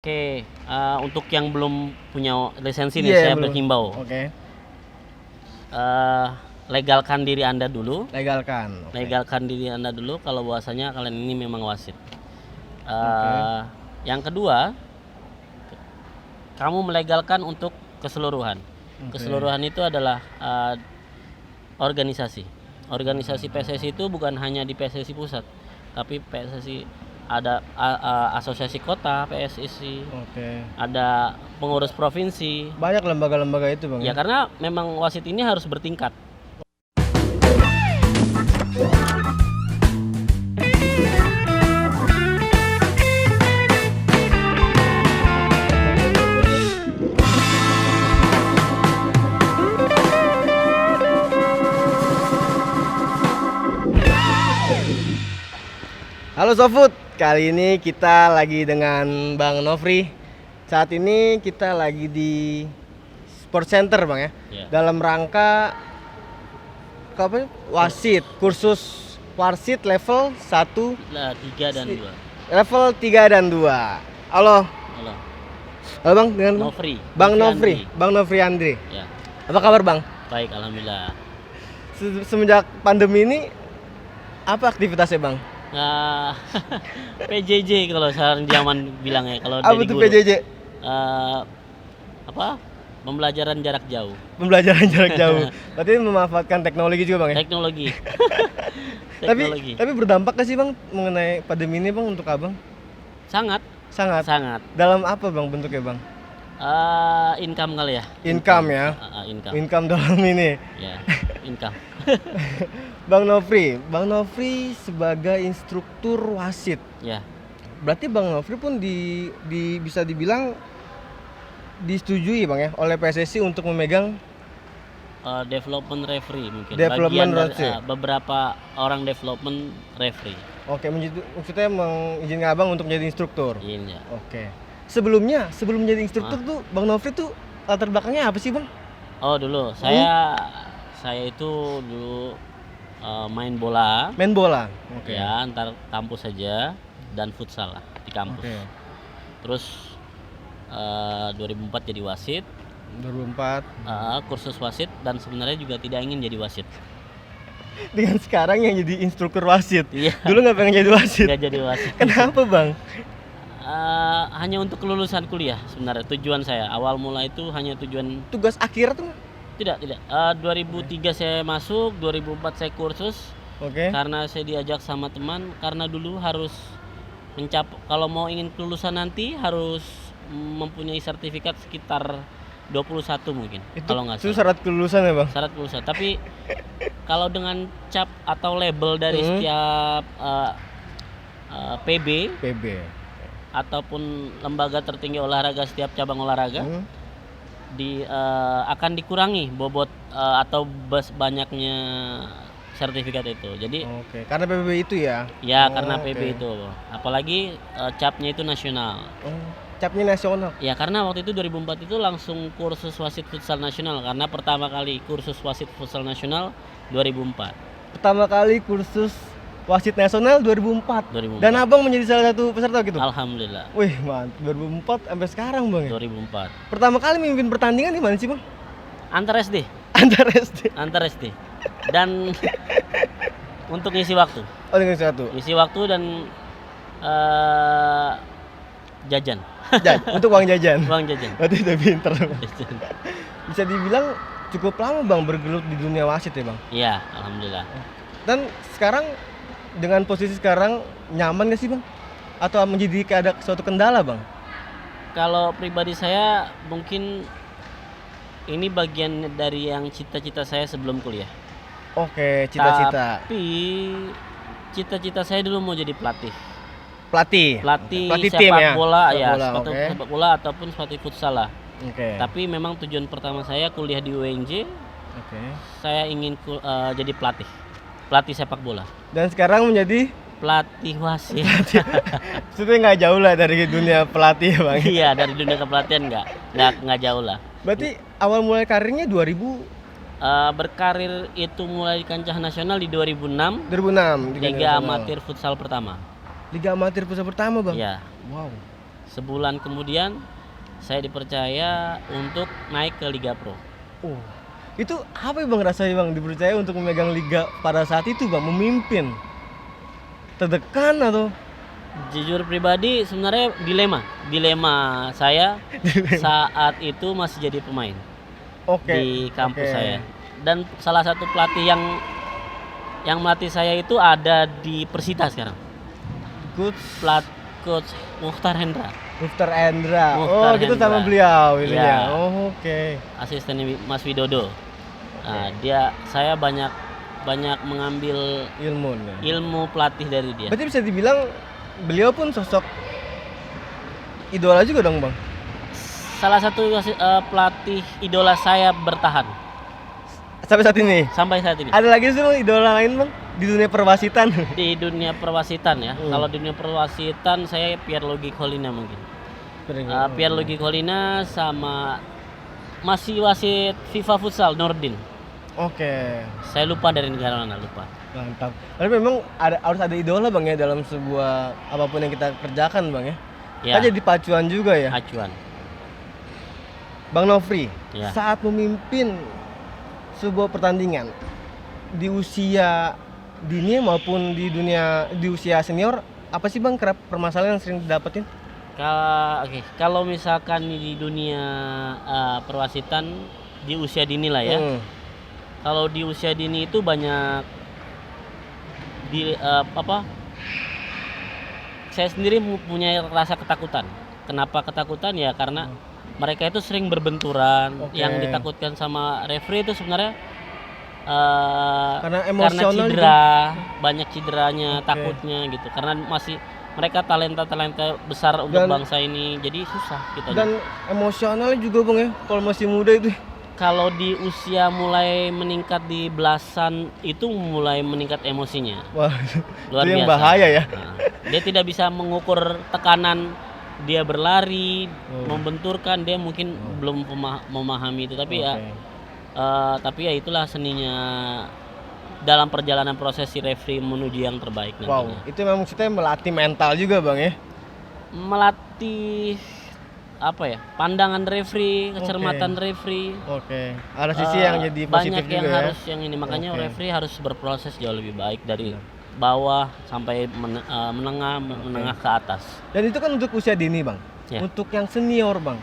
Oke, untuk yang belum punya lisensi nih, Iya, saya belum. berhimbau, Oke, legalkan diri Anda dulu. legalkan. Oke. Legalkan diri Anda dulu kalau bahwasanya kalian ini memang wasit. Oke. Yang kedua, kamu melegalkan untuk keseluruhan. Oke. Keseluruhan itu adalah organisasi. Organisasi PSSI itu bukan hanya di PSSI pusat, tapi PSSI ada asosiasi kota PSSI, Oke. ada pengurus provinsi. Banyak lembaga-lembaga itu, Bang. Ya karena memang wasit ini harus bertingkat. Halo Sofut, kali ini kita lagi dengan Bang Nofri. Saat ini kita lagi di Sport Center, Bang ya. Ya. Dalam rangka apa? Wasit, kursus wasit level 1, Lah 3 dan 2. level 3 dan 2. Halo. Halo. Halo Bang, dengan Nofri. Bang Nofri Nofri, Bang Nofri Andri. Andri. Ya. Apa kabar, Bang? Baik, alhamdulillah. Semenjak pandemi ini apa aktivitasnya, Bang? Nah, PJJ kalau sekarang zaman bilangnya, kalau Apa dari tuh guru. PJJ? Apa? Pembelajaran jarak jauh. Pembelajaran jarak jauh. Berarti memanfaatkan teknologi juga, Bang ya? Teknologi. Tapi berdampak gak sih, Bang, mengenai pandemi ini, Bang, untuk Abang? sangat Sangat. sangat Dalam apa, Bang, bentuknya, Bang? income kali ya. Income ya. Income. Income dalam ini. Ya, income. Bang Nofri sebagai instruktur wasit. Ya. Berarti Bang Nofri pun bisa dibilang disetujui, Bang ya, oleh PSSI untuk memegang Development referee mungkin. Development Bagian dari, referee. beberapa orang development referee. Oke, maksudnya mengizinkan Abang untuk menjadi instruktur. Iya. Oke. Sebelum menjadi instruktur tuh Bang Nofri tuh latar belakangnya apa sih, Bang? Oh, dulu saya itu dulu main bola. Main bola. Oke. Ya, antar kampus saja dan futsal lah di kampus. Oke. Terus 2004 jadi wasit, 2004. kursus wasit, dan sebenarnya juga tidak ingin jadi wasit. Dengan sekarang yang jadi instruktur wasit. Iya. Dulu nggak pengen jadi wasit. Nggak jadi wasit. Kenapa, Bang? Hanya untuk kelulusan kuliah sebenarnya tujuan saya. Awal mula itu hanya tujuan. Tugas akhir tuh? Tidak. 2003 saya masuk, 2004 saya kursus. Oke. Karena saya diajak sama teman, karena dulu harus kalau mau ingin kelulusan nanti harus mempunyai sertifikat sekitar 21 mungkin. Itu Kalau nggak itu salah. syarat kelulusan ya, Bang? Syarat kelulusan. Tapi kalau dengan cap atau label dari setiap PB PB. ataupun lembaga tertinggi olahraga, setiap cabang olahraga akan dikurangi bobot atau banyaknya sertifikat itu. Jadi Oke, karena PBB itu ya. ya Oh, karena oke. PB itu, apalagi capnya itu nasional. Capnya nasional. Ya karena waktu itu 2004 itu langsung kursus wasit futsal nasional, karena pertama kali kursus wasit futsal nasional 2004. Pertama kali kursus wasit nasional 2004. 2004. Dan Abang menjadi salah satu peserta gitu. Alhamdulillah. Wih, mantap. 2004 sampai sekarang, Bang ya. 2004. Pertama kali memimpin pertandingan di mana sih, Bang? Antar SD. Antar SD. Dan untuk ngisi waktu. Oh, dengan satu. Ngisi waktu dan jajan. Untuk uang jajan. Uang jajan. Berarti udah pinter. Bisa dibilang cukup lama, Bang, bergelut di dunia wasit ya, Bang. Iya, alhamdulillah. Dan sekarang dengan posisi sekarang nyaman gak sih, Bang? Atau menjadi ada suatu kendala, Bang? Kalau pribadi saya mungkin ini bagian dari yang cita-cita saya sebelum kuliah. Oke, cita-cita. Tapi cita-cita saya dulu mau jadi pelatih. Pelatih Pelatih tim sepak ya. bola Sepak ya, bola, sepatu oke. sepak bola ataupun sepatu futsal lah. Oke. Tapi memang tujuan pertama saya kuliah di UNJ, Oke. saya ingin jadi pelatih sepak bola. Dan sekarang menjadi Pelatih wasit. Maksudnya nggak jauh lah dari dunia pelatih ya, Bang. Iya, dari dunia kepelatihan nggak jauh lah. Berarti awal mulai karirnya 2000 Berkarir itu mulai di kancah nasional di 2006, 2006 di Liga Amatir Futsal pertama. Liga Amatir Pusat pertama, Bang. Iya. Wow. Sebulan kemudian saya dipercaya untuk naik ke Liga Pro. Oh, itu apa ya bang rasanya bang dipercaya untuk memegang liga pada saat itu bang, memimpin? Tertekan atau? Jujur pribadi sebenarnya dilema saya saat itu masih jadi pemain Oke. di kampus Oke. saya. Dan salah satu pelatih yang melatih saya itu ada di Persita sekarang. Coach Mukhtar Hendra, Mukhtar Endra. Mukhtar Oh, gitu Hendra. sama beliau ini Iya. ya. Oh, oke. asisten Mas Widodo. Nah, saya banyak mengambil Ilmu nih. ilmu pelatih dari dia. Berarti bisa dibilang beliau pun sosok idola juga dong, Bang. Salah satu pelatih idola saya bertahan Sampai saat ini. sampai saat ini. Ada lagi sih Bang, idola lain, Bang, di dunia perwasitan. Di dunia perwasitan ya. Hmm. Kalau di dunia perwasitan saya Pierluigi Collina mungkin. Oh. Pierluigi Collina sama masih wasit FIFA Futsal Nordin. Oke. Saya lupa dari negara mana, lupa. Mantap. Tapi memang harus ada idola Bang ya dalam sebuah apapun yang kita kerjakan, Bang ya. Ya, Kan jadi pacuan juga ya. acuan. Bang Nofri, Ya. saat memimpin sebuah pertandingan di usia dini maupun di usia senior, apa sih Bang kerap permasalahan yang sering didapetin? Kalau misalkan di dunia perwasitan di usia dini lah ya. Kalau di usia dini itu banyak saya sendiri punya rasa ketakutan. Kenapa ketakutan ya? Karena mereka itu sering berbenturan. Oke. Yang ditakutkan sama referee itu sebenarnya Karena karena emosional cedera, banyak cederanya, Oke. takutnya gitu. Karena mereka talenta besar untuk Dan- bangsa ini, jadi susah kita. dan emosional juga Bang ya kalau masih muda itu. Kalau di usia mulai meningkat di belasan itu mulai meningkat emosinya. Wah, Luar itu yang biasa. bahaya ya. Nah, dia tidak bisa mengukur tekanan dia berlari, membenturkan, dia mungkin belum memahami itu. Tapi ya itulah seninya dalam perjalanan proses si referee menuju yang terbaik Wow, nantinya. itu memang kita melatih mental juga Bang ya. Melatih pandangan referee, kecermatan referee. Oke. Ada sisi yang jadi positif banyak juga yang ya. harus yang ini, makanya Oke. referee harus berproses jauh lebih baik dari bawah sampai menengah ke atas. Dan itu kan untuk usia dini Bang. Ya. Untuk yang senior Bang,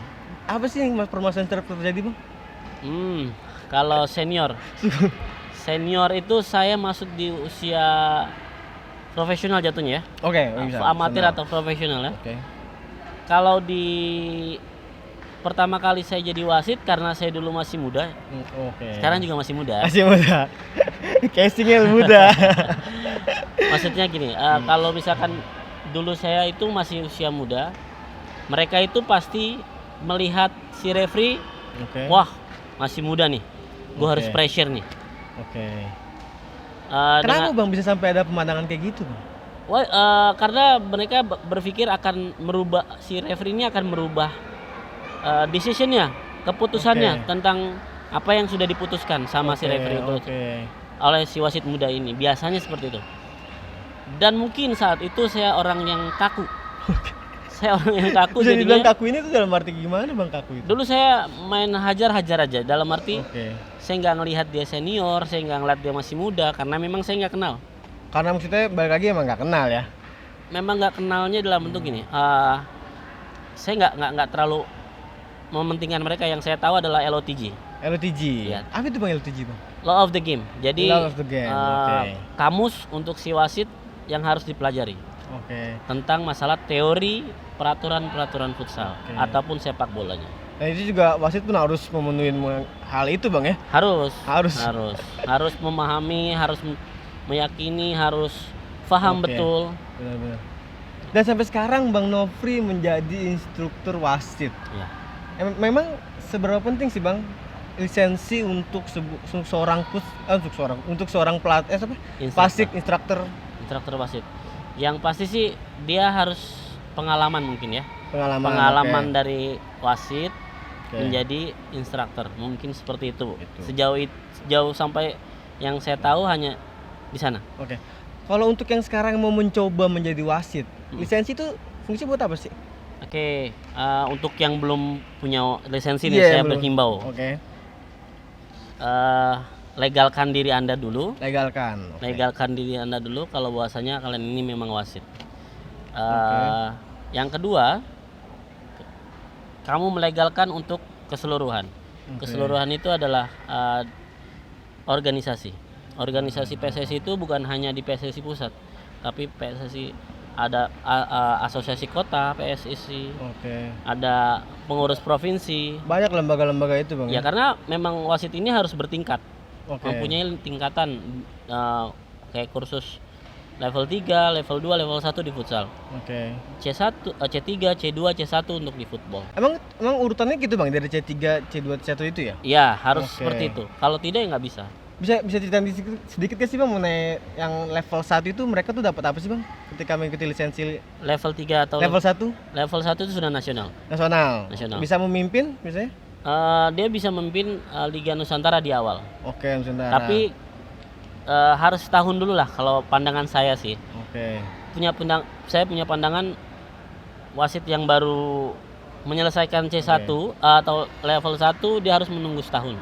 apa sih yang permasalahan terjadi Bang? Kalau senior itu saya masuk di usia profesional jatuhnya ya. Oke, bisa. Amatir Senang. atau profesional ya. Oke. Kalau di pertama kali saya jadi wasit karena saya dulu masih muda, Oke. sekarang juga masih muda. Masih muda. Casingnya muda. Maksudnya gini, kalau misalkan dulu saya itu masih usia muda, mereka itu pasti melihat si referee, Oke. wah masih muda nih, gua harus Oke. pressure nih. Oke. Dengan- Kenapa Bang bisa sampai ada pemandangan kayak gitu Bang? Karena mereka berpikir akan merubah, si referee ini akan merubah decisionnya, keputusannya Oke. tentang apa yang sudah diputuskan sama si referee itu Oke. oleh si wasit muda ini. Biasanya seperti itu. Dan mungkin saat itu saya orang yang kaku. Saya orang yang kaku Bisa dibilang jadinya. kaku ini tuh dalam arti gimana Bang kaku itu? Dulu saya main hajar-hajar aja, dalam arti Oke. saya nggak ngelihat dia senior, saya nggak ngelihat dia masih muda, karena memang saya nggak kenal. Karena maksudnya balik lagi emang nggak kenal ya. Memang nggak kenalnya dalam bentuk gini. Saya nggak terlalu mementingkan mereka. Yang saya tahu adalah LOTG, LTG. Iya. Apa itu Bang LTG Bang? Law of the Game. Jadi Law of the game, oke. kamus untuk si wasit yang harus dipelajari Oke. tentang masalah teori peraturan futsal Oke. ataupun sepak bolanya. Nah itu juga wasit pun harus memenuhi hal itu Bang ya. Harus Harus. memahami, harus meyakini, harus paham Oke. betul. Benar-benar. Dan sampai sekarang Bang Nofri menjadi instruktur wasit. Ya. Memang seberapa penting sih Bang lisensi untuk untuk seorang pelatih wasit instruktur Instruktur wasit. Yang pasti sih dia harus pengalaman mungkin ya. pengalaman. Dari wasit Oke. menjadi instruktur. Mungkin seperti itu. Itu. Sejauh sampai yang saya tahu hanya di sana. Oke. Kalau untuk yang sekarang mau mencoba menjadi wasit, lisensi itu fungsi buat apa sih? Oke, untuk yang belum punya lisensi nih, Iya, saya belum. berhimbau, Oke. legalkan diri Anda dulu. Legalkan. Oke. Legalkan diri Anda dulu kalau bahwasanya kalian ini memang wasit. Oke. Yang kedua, kamu melegalkan untuk keseluruhan. Oke. Keseluruhan itu adalah organisasi. Organisasi PSSI itu bukan hanya di PSSI pusat, tapi PSSI ada asosiasi kota PSSI, Oke. ada pengurus provinsi. Banyak lembaga-lembaga itu, Bang. Ya karena memang wasit ini harus bertingkat, Oke. mempunyai tingkatan kayak kursus level 3, level 2, level 1 di futsal. Oke. C1, C3, C2, C1 untuk di football. Emang urutannya gitu, Bang, dari C3, C2, C1 itu ya? Iya, harus Oke. seperti itu. Kalau tidak ya nggak bisa. Bisa ceritain sedikit gak sih, Bang, mengenai yang level 1 itu mereka tuh dapat apa sih, Bang? Ketika mengikuti lisensi Level 3 atau level 1 level 1 itu sudah nasional. nasional. Nasional. Bisa memimpin misalnya? Dia bisa memimpin Liga Nusantara di awal. Oke, Nusantara. Tapi harus setahun dulu lah kalau pandangan saya sih. Oke. Saya punya pandangan wasit yang baru menyelesaikan C1 atau level 1 dia harus menunggu setahun.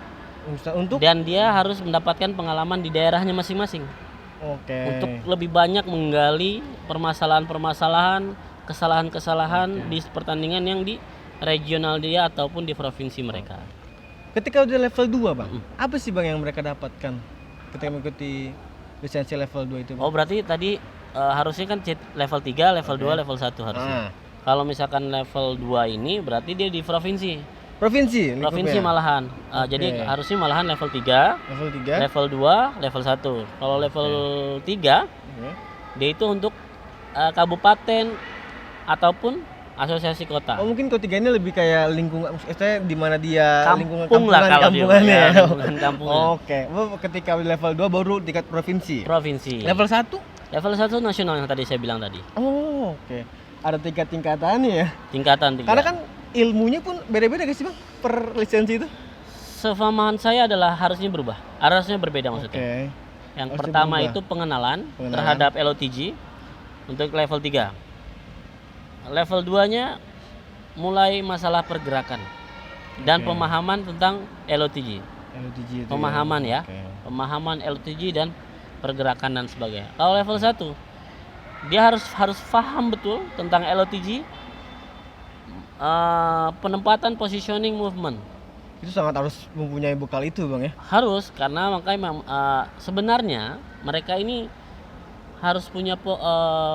Untuk Dan dia harus mendapatkan pengalaman di daerahnya masing-masing. Oke. Untuk lebih banyak menggali permasalahan-permasalahan, kesalahan-kesalahan di pertandingan yang di regional dia ataupun di provinsi mereka. Ketika udah level 2, Bang, apa sih, Bang, yang mereka dapatkan ketika mengikuti lisensi level 2 itu, Bang? Oh, berarti tadi harusnya kan level 3, level 2, level 1 harusnya. Kalau misalkan level 2 ini berarti dia di provinsi. Provinsi Malahan. Jadi harusnya malahan level 3, level 3. level 2, level 1. Kalau level 3 dia itu untuk kabupaten ataupun asosiasi kota. Oh, mungkin ketiga ini lebih kayak lingkungan, maksudnya di mana dia lingkungan Kampung lah kalau kampungannya. dia. Lingkungan kampungnya. Oke. Ketika level 2 baru tingkat provinsi. Provinsi. Level 1? Level 1 nasional yang tadi saya bilang tadi. Oh, oke. Ada tingkat-tingkatannya ya. Tingkatan 3. Karena kan ilmunya pun beda-beda guys sih, Bang, per lisensi itu? Sefahman saya adalah harusnya berubah. Harusnya berbeda maksudnya. Oke. Yang Harusnya pertama berubah. itu pengenalan terhadap LOTG untuk level 3. Level 2-nya mulai masalah pergerakan dan pemahaman tentang LOTG. LOTG itu Pemahaman ya. Oke. Pemahaman LOTG dan pergerakan dan sebagainya. Kalau level 1 dia harus paham betul tentang LOTG, penempatan positioning movement. Itu sangat harus mempunyai bekal itu, Bang, ya. Harus, karena makanya sebenarnya mereka ini harus punya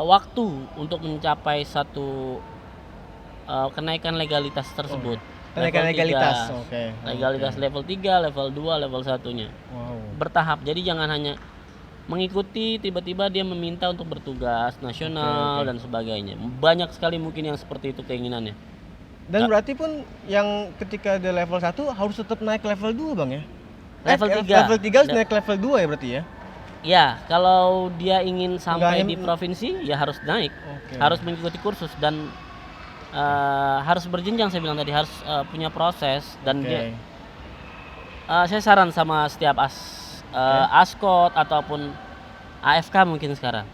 waktu untuk mencapai satu kenaikan legalitas tersebut. Kenaikan Level legalitas. 3. Oke. Legalitas level 3, level 2, level 1-nya. Wow. Bertahap. Jadi jangan hanya mengikuti tiba-tiba dia meminta untuk bertugas nasional dan sebagainya. Banyak sekali mungkin yang seperti itu keinginannya. Dan berarti pun yang ketika dia level 1 harus tetap naik level 2, Bang, ya? Level 3. Level 3 harus naik level 2 ya berarti ya? Ya, kalau dia ingin sampai Enggak, di provinsi ya harus naik. Oke. Harus mengikuti kursus dan harus berjenjang, saya bilang tadi, harus punya proses dan dia saya saran sama setiap askot ataupun AFK mungkin sekarang.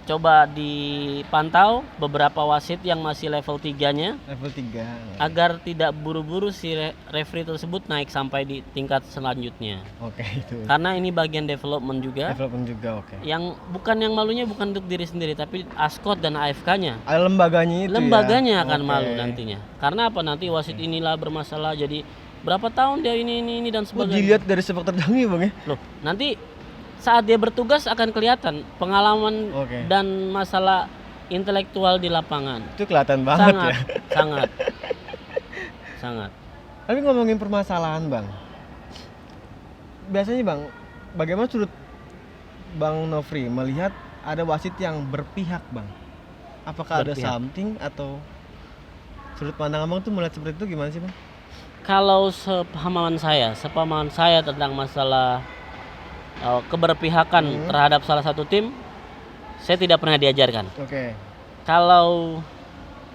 Coba dipantau beberapa wasit yang masih level 3-nya Level 3. agar tidak buru-buru si referee tersebut naik sampai di tingkat selanjutnya. Oke, itu. Karena ini bagian development juga. Development juga, oke. Yang malunya bukan untuk diri sendiri tapi askot dan AFK-nya. Ada lembaganya itu Lembaganya ya? akan Oke. malu nantinya. Karena apa, nanti wasit inilah bermasalah, jadi berapa tahun dia ini dan Oh, sebagainya. dilihat dari sepak terjangnya, Bang, ya? Loh, nanti saat dia bertugas akan kelihatan pengalaman dan masalah intelektual di lapangan. Itu kelihatan banget ya. Sangat. Tapi ngomongin permasalahan, Bang. Biasanya, Bang, bagaimana sudut Bang Nofri melihat ada wasit yang berpihak, Bang? Apakah ada something atau sudut pandang Abang tuh melihat seperti itu gimana sih, Bang? Kalau sepemahaman saya tentang masalah keberpihakan terhadap salah satu tim, saya tidak pernah diajarkan. Oke. Kalau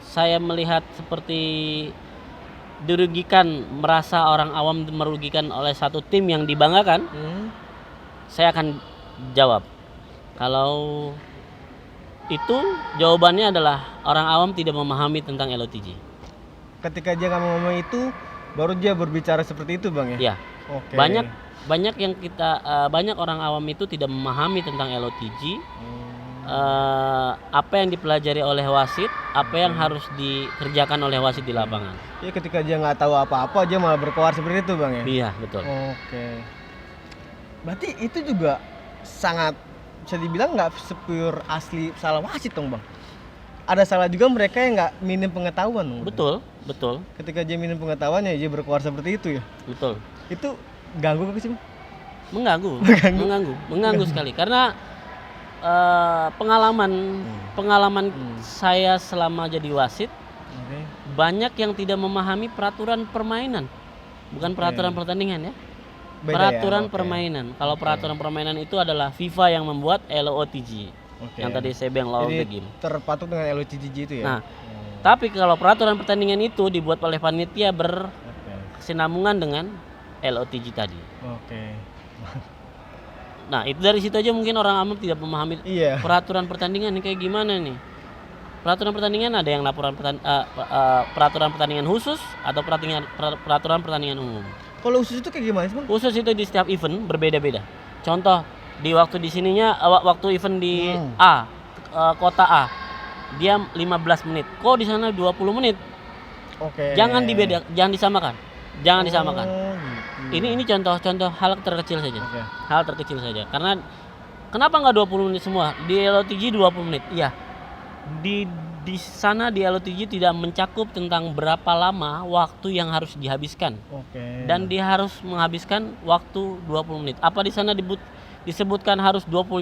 saya melihat seperti dirugikan, merasa orang awam merugikan oleh satu tim yang dibanggakan, saya akan jawab. Kalau Itu jawabannya adalah orang awam tidak memahami tentang LOTG. Ketika dia nggak ngomong itu, baru dia berbicara seperti itu bang ya? Ya, Oke. banyak yang banyak orang awam itu tidak memahami tentang LOTG. Apa yang dipelajari oleh wasit, apa yang harus dikerjakan oleh wasit di lapangan. Ya ketika dia nggak tahu apa-apa, dia malah berkoar seperti itu bang ya? Iya, betul. Oke. Berarti itu juga sangat bisa dibilang nggak sepure asli salah wasit dong bang. Ada salah juga mereka yang nggak minim pengetahuan dong. Betul. Ketika dia minim pengetahuan ya dia berkoar seperti itu ya. Betul. Itu ganggu gak sih bang? Mengganggu sekali karena pengalaman saya selama jadi wasit, banyak yang tidak memahami peraturan permainan, bukan peraturan pertandingan ya. Beda peraturan ya? permainan. Kalau peraturan permainan itu adalah FIFA yang membuat LOTG. Yang tadi saya bilang law of the game. Terpatuk dengan LOTG itu ya. Nah, tapi kalau peraturan pertandingan itu dibuat oleh panitia berkesinambungan dengan LOTG tadi. Oke. Nah, itu dari situ aja mungkin orang awam tidak memahami Iya. peraturan pertandingan ini kayak gimana nih. Peraturan pertandingan ada yang peraturan pertandingan khusus atau peraturan pertandingan umum. Kalau khusus itu kayak gimana sih bang? Khusus itu di setiap event berbeda-beda. Contoh di waktu di sininya waktu event di kota A dia 15 menit. Kok di sana 20 menit? Oke. Jangan disamakan. Jangan disamakan. Gitu. Ini contoh hal terkecil saja. Oke. Hal terkecil saja. Karena kenapa nggak 20 menit semua? Di LOTG 20 menit. Iya. Di sana di LOTG tidak mencakup tentang berapa lama waktu yang harus dihabiskan. Oke. Dan dia harus menghabiskan waktu 20 menit. Apa di sana disebutkan harus 20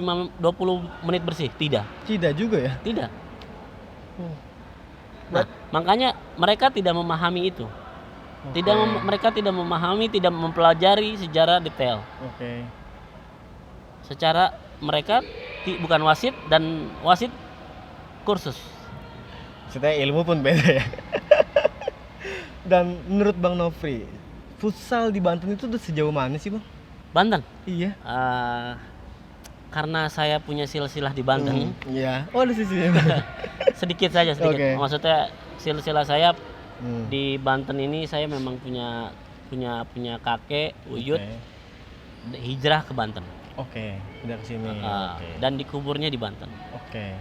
menit bersih? Tidak. Tidak juga ya? Tidak. Nah, makanya mereka tidak memahami itu. Mereka tidak memahami, tidak mempelajari secara detail. Oke. Secara mereka bukan wasit dan wasit kursus. Maksudnya ilmu pun beda ya. Dan menurut Bang Nofri, futsal di Banten itu udah sejauh mana sih bang? Banten? Iya. Karena saya punya silsilah di Banten. Iya. Oh ada silsilah. sedikit. Okay. Maksudnya silsilah saya di Banten ini saya memang punya kakek Uyut hijrah ke Banten. Oke. Udah kesini. Dan dikuburnya di Banten. Oke.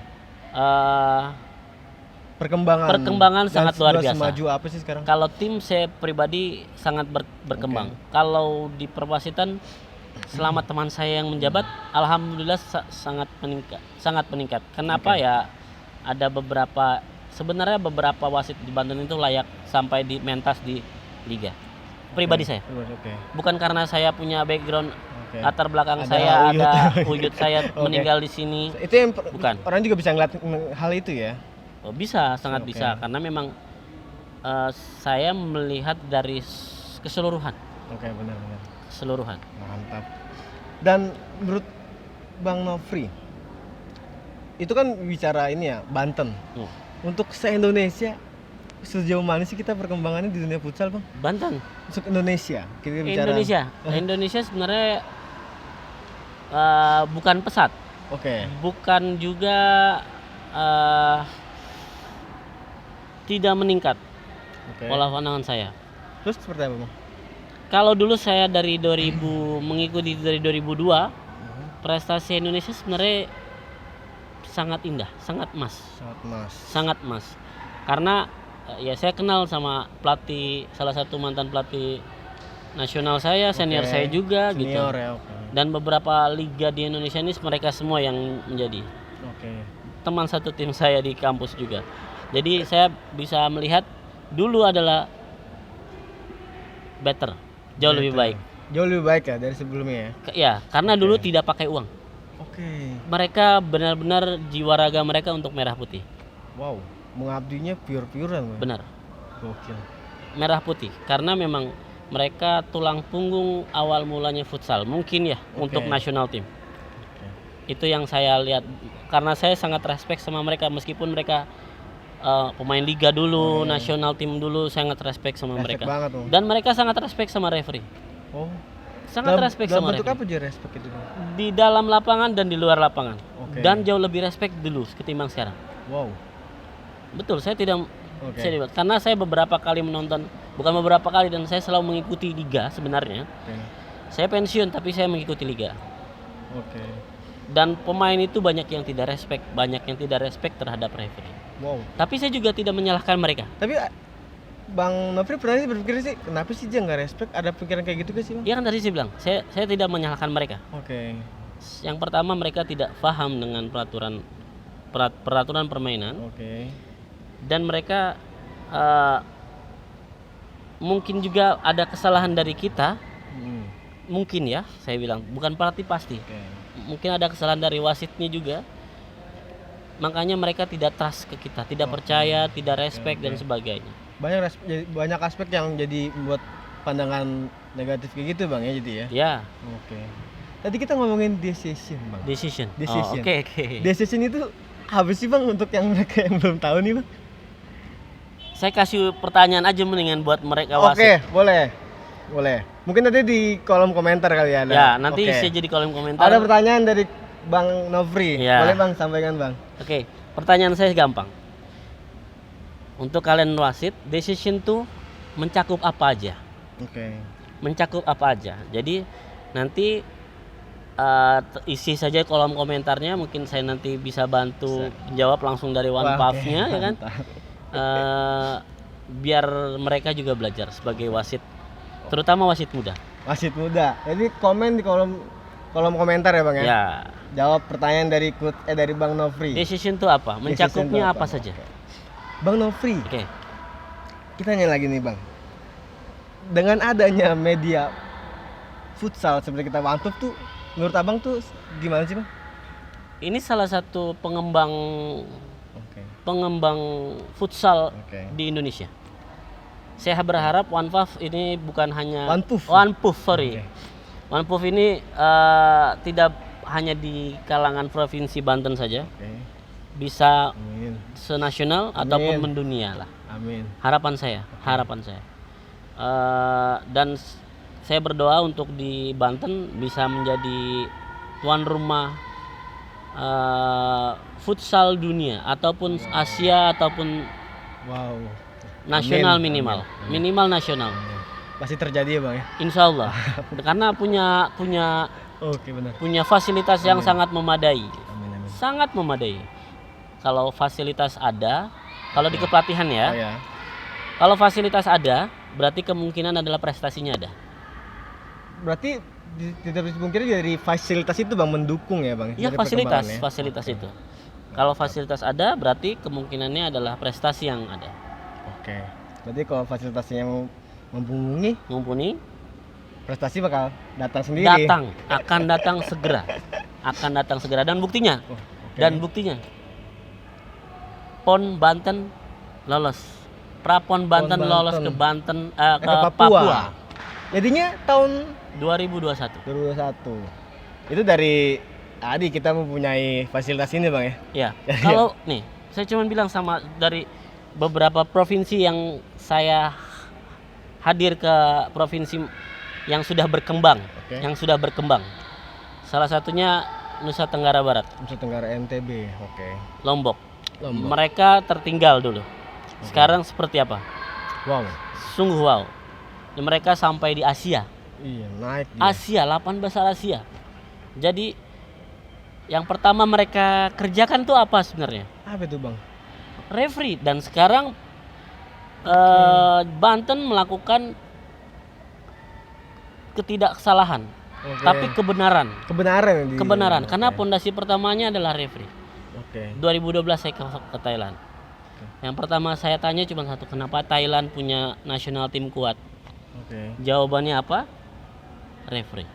Perkembangan sangat luar biasa. Semaju apa sih sekarang? Kalau tim saya pribadi sangat berkembang. Kalau di perwasitan selama teman saya yang menjabat, alhamdulillah sangat meningkat. Kenapa ya? Ada sebenarnya beberapa wasit di Banten itu layak sampai di mentas di liga. Pribadi saya. Bukan karena saya punya background latar belakang saya ada Uyut saya meninggal di sini. Itu yang bukan. Orang juga bisa ngeliat hal itu ya. Oh, bisa, sangat bisa karena memang saya melihat dari keseluruhan. Oke, benar. Keseluruhan. Mantap. Dan menurut Bang Nofri, itu kan bicara ini ya, Banten. Untuk se-Indonesia sejauh mana sih kita perkembangannya di dunia futsal, Bang? Banten. Untuk Indonesia, kita bicara. Indonesia sebenarnya bukan pesat. Oke. Bukan juga tidak meningkat. Pola pandangan saya. Terus seperti apa, Bang? Kalau dulu saya mengikuti dari 2002, prestasi Indonesia sebenarnya sangat indah, sangat emas. Karena ya saya kenal sama salah satu mantan pelatih nasional saya, senior saya juga gitu. Ya, Dan beberapa liga di Indonesia ini mereka semua yang menjadi teman satu tim saya di kampus juga. Jadi saya bisa melihat dulu adalah jauh lebih baik. Jauh lebih baik ya dari sebelumnya ya? Ya, karena dulu tidak pakai uang. Mereka benar-benar jiwa raga mereka untuk merah putih. Wow, mengabdinya pure-purean. Benar. Gokil. Merah putih, karena memang mereka tulang punggung awal mulanya futsal, mungkin ya untuk nasional tim. Itu yang saya lihat, karena saya sangat respect sama mereka meskipun mereka pemain liga dulu, nasional tim dulu, sangat respect sama mereka. Banget, dan mereka sangat respect sama referee. sangat respect sama bentuk referee. apa dia respect itu Bang? Di dalam lapangan dan di luar lapangan. Oke. Dan jauh lebih respect dulu ketimbang sekarang. Wow. Betul, saya tidak Oke. karena saya beberapa kali menonton, bukan beberapa kali, dan saya selalu mengikuti liga sebenarnya. Oke. Saya pensiun tapi saya mengikuti liga. Oke. Dan pemain itu banyak yang tidak respect terhadap referee. Wow. Tapi saya juga tidak menyalahkan mereka. Tapi Bang Nofri pernah sih berpikir sih kenapa sih dia nggak respect? Ada pikiran kayak gitu gak sih Bang? Ya kan tadi saya bilang, saya tidak menyalahkan mereka. Oke. Yang pertama mereka tidak paham dengan peraturan permainan, Oke. dan mereka mungkin juga ada kesalahan dari kita, mungkin ya saya bilang, bukan berarti pasti. Oke. Mungkin ada kesalahan dari wasitnya juga, makanya mereka tidak trust ke kita, tidak percaya, tidak respect dan sebagainya. Banyak aspek yang jadi membuat pandangan negatif kayak gitu Bang ya jadi ya. Ya, Oke. Tadi kita ngomongin decision Bang. decision. Decision. Oke. Decision itu apa sih Bang untuk yang mereka yang belum tahu nih Bang? Saya kasih pertanyaan aja mendingan buat mereka Oke, wasit. boleh. Boleh. Mungkin nanti di kolom komentar kali ya. Ya, nanti Oke. saya jadi kolom komentar. Ada pertanyaan dari Bang Nofri. Ya. Boleh Bang sampaikan Bang. Oke, pertanyaan saya gampang. Untuk kalian wasit, decision tuh mencakup apa aja? Oke. Mencakup apa aja? Jadi nanti isi saja kolom komentarnya, mungkin saya nanti bisa bantu jawab langsung dari one Wah, puff-nya oke, ya kan. mantap. Biar mereka juga belajar sebagai wasit, terutama wasit muda. Wasit muda. Jadi komen di kolom komentar ya Bang ya. Ya, Jawab pertanyaan dari dari Bang Nofri. decision tuh apa? Decision Mencakupnya itu apa saja? Oke. Bang Nofri, Oke. kita tanya lagi nih Bang. Dengan adanya media futsal seperti kita Wantuf tuh, menurut Abang tuh gimana sih Bang? Ini salah satu pengembang Oke. futsal Oke. di Indonesia. Saya berharap OnePuff ini bukan hanya OnePuff. Sorry. Oke. OnePuff ini tidak hanya di kalangan provinsi Banten saja, Oke. bisa Amin. senasional Amin. ataupun mendunia lah. Amin. Harapan saya. Dan saya berdoa untuk di Banten bisa menjadi tuan rumah futsal dunia ataupun Asia ataupun Wow. nasional Amin. minimal. Amin. Minimal nasional. Pasti terjadi ya Bang ya. Insya Allah. Karena punya Oke benar. fasilitas yang Amin. sangat memadai. Amin amin. Sangat memadai. Kalau fasilitas ada, kalau di kepelatihan ya. Oh ya. Kalau fasilitas ada, berarti kemungkinan adalah prestasinya ada. Berarti tidak bisa dipungkiri dari fasilitas itu Bang mendukung ya Bang. Iya, dari fasilitas perkembangannya? Oke. itu. Kalau fasilitas ada, berarti kemungkinannya adalah prestasi yang ada. Oke. Berarti kalau fasilitasnya mumpuni, prestasi bakal datang sendiri. Akan datang segera. Dan buktinya, Oh, oke. PON Banten lolos. Prapon Banten Banten. lolos ke Banten ke Ke Papua. Jadinya tahun 2021. 2021. Itu dari tadi kita mempunyai fasilitas ini Bang ya. Ya. Kalau nih, saya cuma bilang sama dari beberapa provinsi yang saya hadir ke provinsi yang sudah berkembang, Oke. Salah satunya Nusa Tenggara Barat, Nusa Tenggara NTB. Oke. Lombok. Lombok. Mereka tertinggal dulu. Sekarang seperti apa? Wow. Sungguh wow. Mereka sampai di Asia. Iya, naik dia. Asia, 8 besar Asia. Jadi yang pertama mereka kerjakan tuh apa sebenarnya? Apa itu Bang? Referee. Dan sekarang Banten melakukan ketidaksalahan, Oke. tapi kebenaran. Kebenaran. Karena pondasi pertamanya adalah referee. Oke. 2012 saya ke Thailand. Yang pertama saya tanya cuma satu, kenapa Thailand punya nasional tim kuat? Oke. Jawabannya apa? Referee.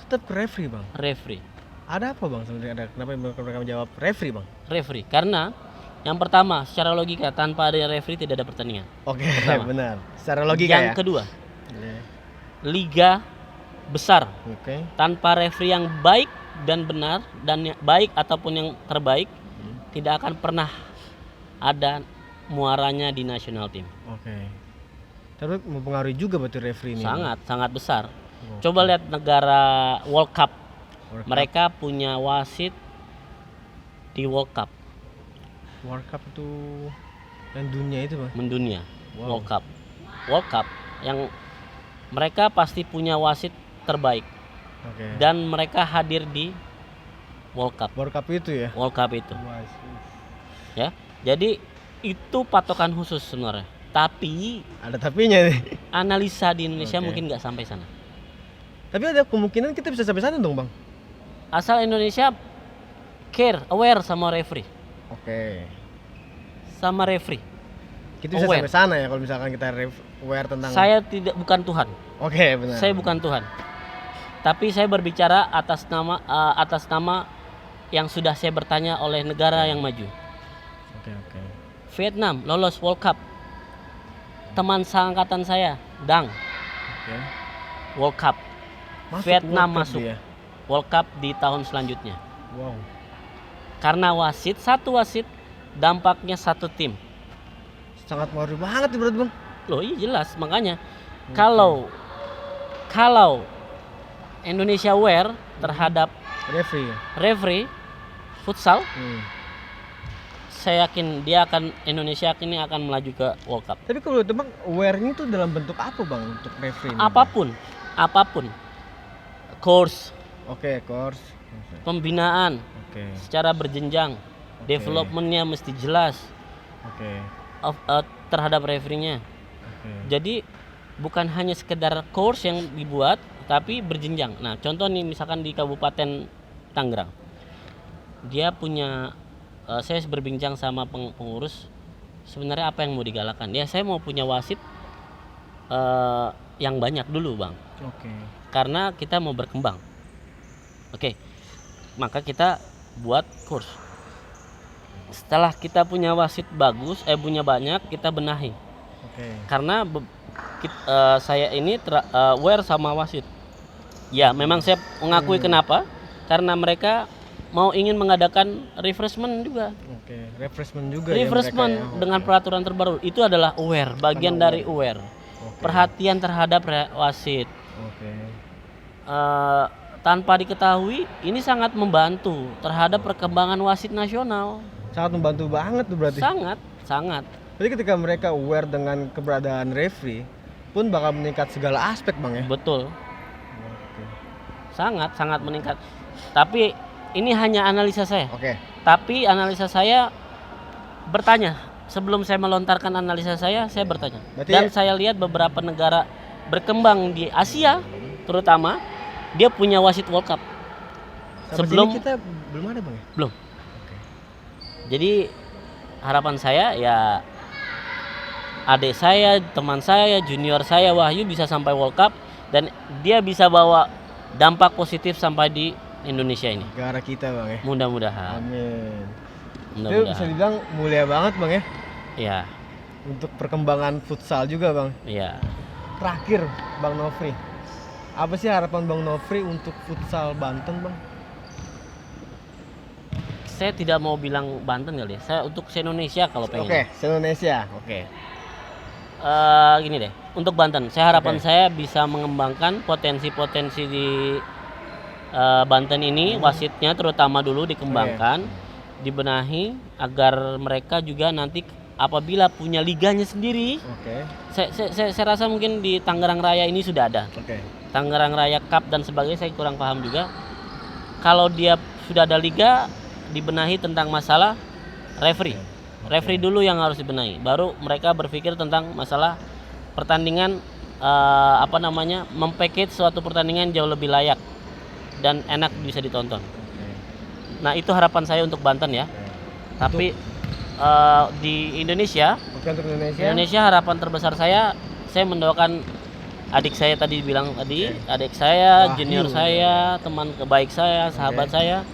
Tetap ke referee Bang. Referee. Ada apa Bang sebenarnya? Kenapa mereka menjawab referee Bang? Referee. Karena yang pertama secara logika tanpa ada referee tidak ada pertandingan. Oke, Pertama. benar. Secara logika Yang ya. kedua, Iya. liga besar Oke. tanpa referee yang baik dan benar dan baik ataupun yang terbaik tidak akan pernah ada muaranya di national team. Oke. Tapi mempengaruhi juga berarti referee ini. Sangat besar. Coba lihat negara World Cup. World Cup. Mereka punya wasit di World Cup. World Cup itu yang dunia itu, Bang. Mendunia. Wow. World Cup yang mereka pasti punya wasit terbaik. Oke. Dan mereka hadir di World Cup. World Cup itu ya. World Cup itu. Wah, Ya. Jadi itu patokan khusus sebenarnya. Tapi ada tapinya nih. analisa di Indonesia Oke. mungkin nggak sampai sana. Tapi ada kemungkinan kita bisa sampai sana dong, Bang. Asal Indonesia aware sama referee. Oke. Sama referee. Kita bisa Aware. sampai sana ya kalau misalkan kita aware tentang. Saya bukan Tuhan. Oke, benar. Saya bukan Tuhan. Tapi saya berbicara atas nama yang sudah saya bertanya oleh negara yang maju. Oke. Vietnam lolos World Cup. Teman seangkatan saya, Dang, Oke. World Cup. Vietnam World Cup masuk dia. World Cup di tahun selanjutnya. Wow. Karena satu wasit, dampaknya satu tim. Sangat ngaruh banget nih, berarti, Bang. Loh iya jelas, makanya kalau Indonesia aware terhadap Referee. referee futsal, Hmm. saya yakin Indonesia ini akan melaju ke World Cup. Tapi kalau itu, Bang, aware-nya itu dalam bentuk apa, Bang, untuk referee ini, Bang? Apapun. Course, Oke, course. pembinaan Oke. secara berjenjang, developmentnya mesti jelas Oke. terhadap referee-nya. Oke. Jadi bukan hanya sekedar course yang dibuat, tapi berjenjang. Nah, contoh nih misalkan di Kabupaten Tangerang, dia punya, saya berbincang sama pengurus, sebenarnya apa yang mau digalakan? Ya saya mau punya wasit yang banyak dulu, Bang, Oke. karena kita mau berkembang. Oke, maka kita buat course. Setelah kita punya wasit bagus, punya banyak, kita benahi. Oke. Karena saya ini aware sama wasit. Ya, memang saya mengakui kenapa? Karena mereka ingin mengadakan refreshment juga. Oke. Refreshment juga Refreshment ya mereka ya. dengan peraturan terbaru itu adalah aware, bagian dari aware. Oke. Perhatian terhadap wasit. Oke. Tanpa diketahui, ini sangat membantu terhadap perkembangan wasit nasional. Sangat membantu banget tuh berarti. Sangat. Jadi ketika mereka aware dengan keberadaan referee pun bakal meningkat segala aspek, Bang, ya. Betul. Oke. Sangat meningkat. Tapi ini hanya analisa saya. Oke. Tapi analisa saya bertanya. Sebelum saya melontarkan analisa saya bertanya. Berarti Dan saya lihat beberapa negara berkembang di Asia, terutama dia punya wasit World Cup. Sampai Sebelum sini kita belum ada, Bang, ya? belum. Oke. Jadi harapan saya ya adik saya, teman saya, junior saya Wahyu bisa sampai World Cup dan dia bisa bawa dampak positif sampai di Indonesia ini. Negara kita, Bang, ya. Mudah-mudahan. Amin. Itu bisa Mudah-mudahan. dibilang mulia banget, Bang, ya. Ya, Untuk perkembangan futsal juga, Bang. ya. Terakhir, Bang Nofri. Apa sih harapan Bang Nofri untuk futsal Banten, Bang? Saya tidak mau bilang Banten kali ya. Saya untuk se-Indonesia kalau pengen. Oke, se-Indonesia. Oke. Gini deh, untuk Banten, harapan Oke. saya bisa mengembangkan potensi-potensi di Banten ini, wasitnya terutama dulu dikembangkan, dibenahi agar mereka juga nanti apabila punya liganya sendiri. Oke. Saya rasa mungkin di Tangerang Raya ini sudah ada. Oke. Tangerang Raya Cup dan sebagainya, saya kurang paham juga. Kalau dia sudah ada liga, dibenahi tentang masalah referee. Referee dulu yang harus dibenahi. Baru mereka berpikir tentang masalah pertandingan, mempackage suatu pertandingan jauh lebih layak dan enak bisa ditonton. Nah, itu harapan saya untuk Banten ya. Tapi di Indonesia, Oke, untuk Indonesia. harapan terbesar saya mendoakan adik saya tadi bilang tadi, adik saya, Wahyu. junior saya, teman baik saya, sahabat saya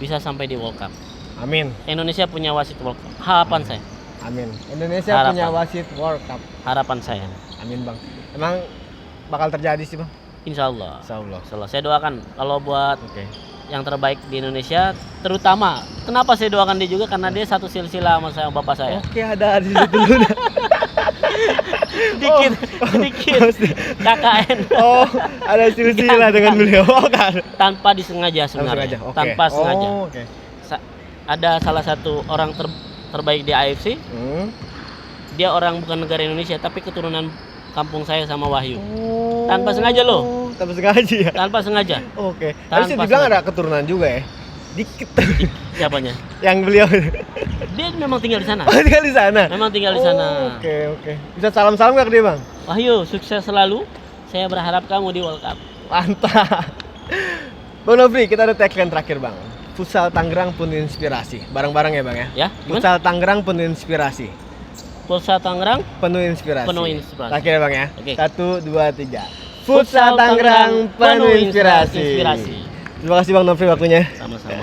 bisa sampai di World Cup. Amin. Indonesia punya wasit World Cup. Harapan saya. Amin. Indonesia Harapan. punya wasit World Cup. Harapan saya. Amin, Bang. Emang bakal terjadi sih, Bang? Insya Allah. Insyaallah. Saya doakan kalau buat Oke. yang terbaik di Indonesia, terutama kenapa saya doakan dia juga karena dia satu silsilah sama saya, bapak saya. Oke, ada di situ dulu. sedikit KKN. Oh, ada silsilah dengan beliau. Oh, kan. Tanpa disengaja sebenarnya. Oke. Tanpa sengaja. Oh, oke. Ada salah satu orang terbaik di AFC. Dia orang bukan negara Indonesia tapi keturunan kampung saya sama Wahyu. Tanpa sengaja loh. Tanpa sengaja ya. Tanpa sengaja. Oke. Tapi sih dibilang ada keturunan juga ya. Dikit. Siapanya? Yang beliau. Dia memang tinggal di sana. Oh, tinggal di sana. Memang tinggal di sana. Oke. Bisa salam-salam nggak ke dia, Bang? Wahyu, sukses selalu. Saya berharap kamu di World Cup. Mantap. Bang Nofri, kita ada tagline terakhir, Bang. Futsal Tangerang penuh inspirasi. Bareng-bareng ya, Bang ya? Ya, gimana? Futsal Tangerang penuh inspirasi. Futsal Tangerang Penuh inspirasi. penuh inspirasi. Terakhir ya, Bang ya? Oke. 1, 2, 3. Futsal Tangerang penuh inspirasi. Terima kasih Bang Nofri waktunya. Sama-sama.